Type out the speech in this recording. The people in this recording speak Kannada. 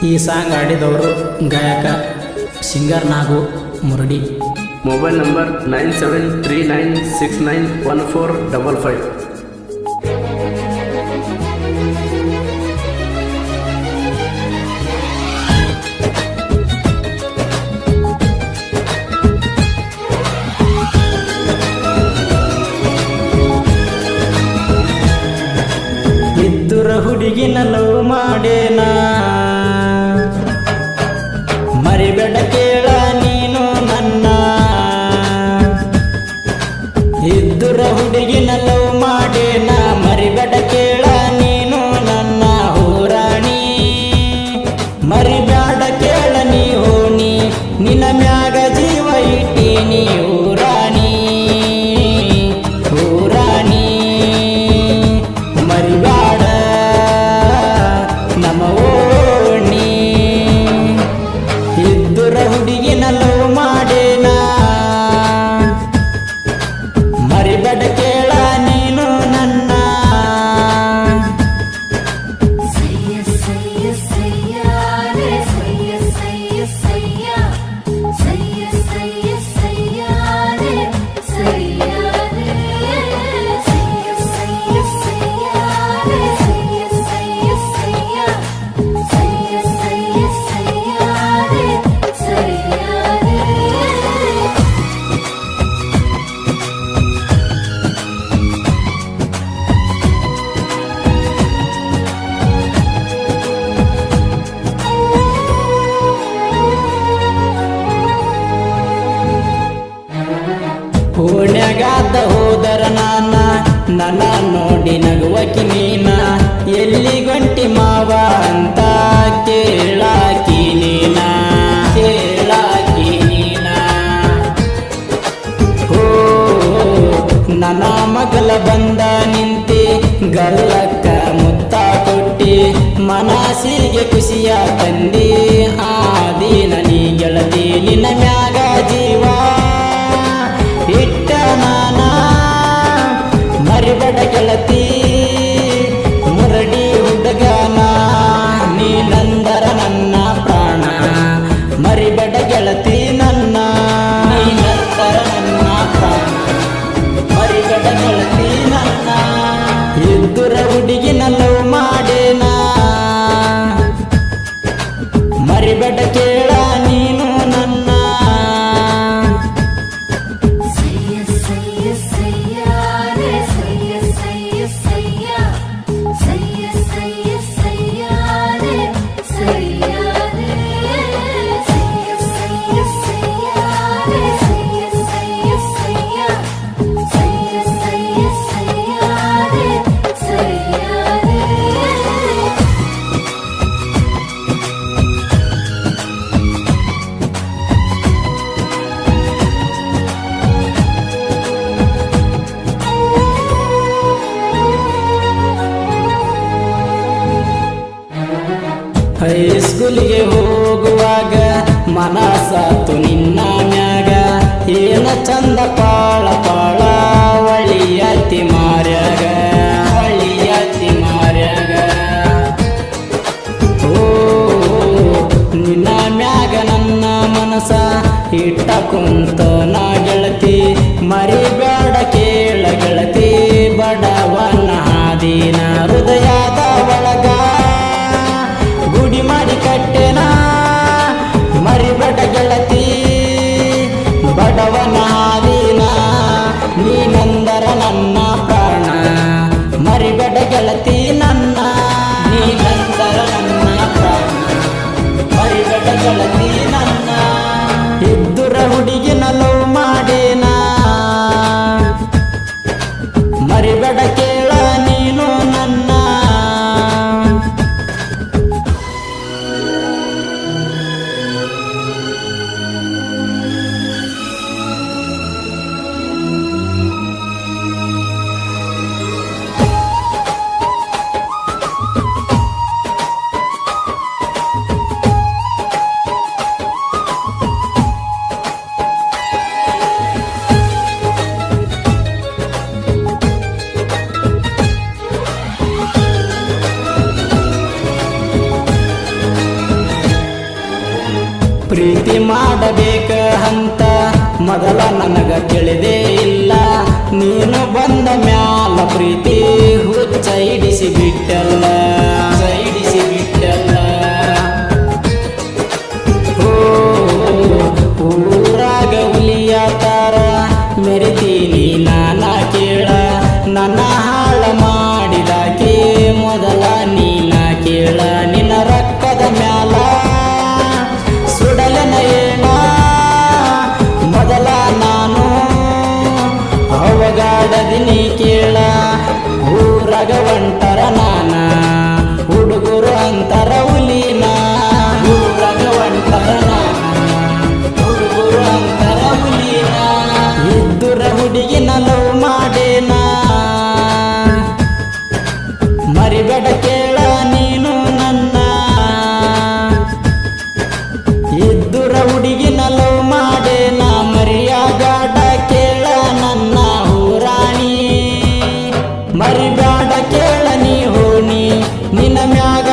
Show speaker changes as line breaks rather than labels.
ಈ ಸಾಂಗ್ ಆಡಿದವರು ಗಾಯಕ singer Nagu Muradi.
Mobile number 9739691455.
ಇದ್ದುರ ಹುಡುಗಿನ ಲವ್ ಮಾಡೇನಾ ಮರಿಬೇಡ ಕೇಳ ನೀನು ನನ್ನ. ಇದ್ದುರ ಹುಡುಗಿನ ಲವ್ ಮಾಡೇನಾ ಮರಿಬೇಡ ಕೇಳ ನೀನು ನನ್ನ ಹೋರಾಣಿ. ಮರಿಬೇಡ ಕೇಳ ನೀ ಹೋನಿ ನಿನ್ನ ಮ್ಯಾಗ ಜೀವ ಇಟ್ಟೀನಿ ಹೋರಾಣಿ ಹೋರಾಣಿ. ಮರಿಬೇಡ ನಮ್ಮ ಓಣಿ. ಇದ್ದುರ ಹುಡುಗಿನ ಲವ್ ಮಾಡೇನಾ ಮರಿಬೇಡ ಕೇಳ ನೀನು ನನ್ನ. ಓಣ್ಯಾಗಾದ ಹೋದರ ನನ್ನ ನೋಡಿ ನಗುವಕಿ ನೀನ. ಎಲ್ಲಿ ಗಂಟಿ ಮಾವ ಅಂತ ಕೇಳಾಕಿ ನೀನ ಕೇಳಾಕಿ ನೀನ. ಓ ನನ್ನ ಮಗಲ ಬಂದ ನಿಂತಿ ಗಲ್ಲಕ್ಕ ಮುತ್ತ ಕೊಟ್ಟಿ ಮನಸ್ಸಿಗೆ ಖುಷಿಯ ತಂದಿ. ಆ ದಿನ ನೀ ಗೆಳತಿ ನಿನ್ನ ಮ್ಯಾಗ ಜೀವ ಇಟ್ಟ ನಾನ. ಮರಿಬೇಡ ಗೆಳತಿ ಮುರಡಿ ಹುಡುಗನ ನೀನಂದರ ನನ್ನ ಪ್ರಾಣ. ಮರಿಬೇಡ ಗೆಳತಿ ನನ್ನ ನೀನಂದರ ನನ್ನ ಪ್ರಾಣ. ಮರಿಬೇಡ ಗೆಳತಿ ನನ್ನ. ಇದ್ದುರ ಹುಡುಗಿನ ಲವ್ ಮಾಡೇನಾ ಮರಿಬೇಡ ಕೇಳ ನೀನು ನನ್ನ. ಹೈಸ್ಕೂಲಿಗೆ ಹೋಗುವಾಗ ಮನಸಾತು ನಿನ್ನ ಮ್ಯಾಗ. ಏನ ಚಂದ ಪಾಳ ಪಾಳ ಒಳಿಯತಿ ಮಾರ್ಯಾಗ ಒಳಿಯತಿ ಮಾರ್ಯಾಗ. ಓ ನಿನ್ನ ಮ್ಯಾಗ ನನ್ನ ಮನಸ ಇಟ್ಟ ಕುಂತ ನಾ ಗೆಳತಿ. ಮರಿಬೇಡ ಕೇಳ ಗೆಳತಿ ಬಡವನ ಹಾದಿನ ಹೃದಯದ ಒಳಗ ಗುಡಿ ಮಾಡಿ ಕಟ್ಟೆನಾ. ಮರಿಬೇಡ ಗೆಳತಿ ಬಡವನ ಹಾದಿನ ನೀನಂದರ ನನ್ನ ಪ್ರಾಣ. ಮರಿಬೇಡ ಗೆಳತಿ ನನ್ನ ನೀನಂದರ ನನ್ನ ಪ್ರಾಣ. ಮರಿಬೇಡ ಗೆಳತಿ ನನ್ನ. ಇದ್ದುರ ಹುಡುಗಿನ ಪ್ರೀತಿ ಮಾಡಬೇಕ ಅಂತ ಮೊದಲ ನನಗ ತಿಳಿದೇ ಇಲ್ಲ. ನೀನು ಬಂದ ಮ್ಯಾಲ ಪ್ರೀತಿ ಹುಚ್ಚ ಹಿಡಿಸಿ ಬಿಟ್ಟಲ್ಲ, ಹಿಡಿಸಿ ಬಿಟ್ಟಲ್ಲ. ಊರಾಗ ಹುಲಿಯ ತರ ಮೆರಿತೀನಿ ನಾನ ಕೇಳ, ನನ್ನ ಹಾಳ ಮಾಡಿದಾಕೆ ಮೊದಲ ನೀನ ಕೇಳ. ನಿನ್ನ ರೊಕ್ಕದ ಮ್ಯಾಲ ಸುಡಲನ ಏನ ಮೊದಲ ನಾನು ಅವಗಾಡದಿನಿ ಕೇಳ. ಊರಾಗ ಒಂಟರ ನಾನ ಹುಡುಗರು ಅಂತರ ಹುಲಿನ, ಊರಾಗ ಒಂಟರ ನಾನ ಹುಡುಗರು ಅಂತರ ಹುಲಿನ. ಇದ್ದುರ ಹುಡುಗಿನ ಲವ್ ಮಾಡೇನ ಮರಿಬೇಡ ಕೇಳ ನೀನು ನನ್ನ. ಇದ್ದುರ ಹುಡುಗಿನ ಲವ್ ಮಾಡೇನ ಮರಿಯಾಗಾಡ ಕೇಳ ನನ್ನ ಊರಾಣಿ. ಮರಿಬೇಡ ಕೇಳ ನೀ ಹೋಣಿ ನಿನ್ನ ಮ್ಯಾಗ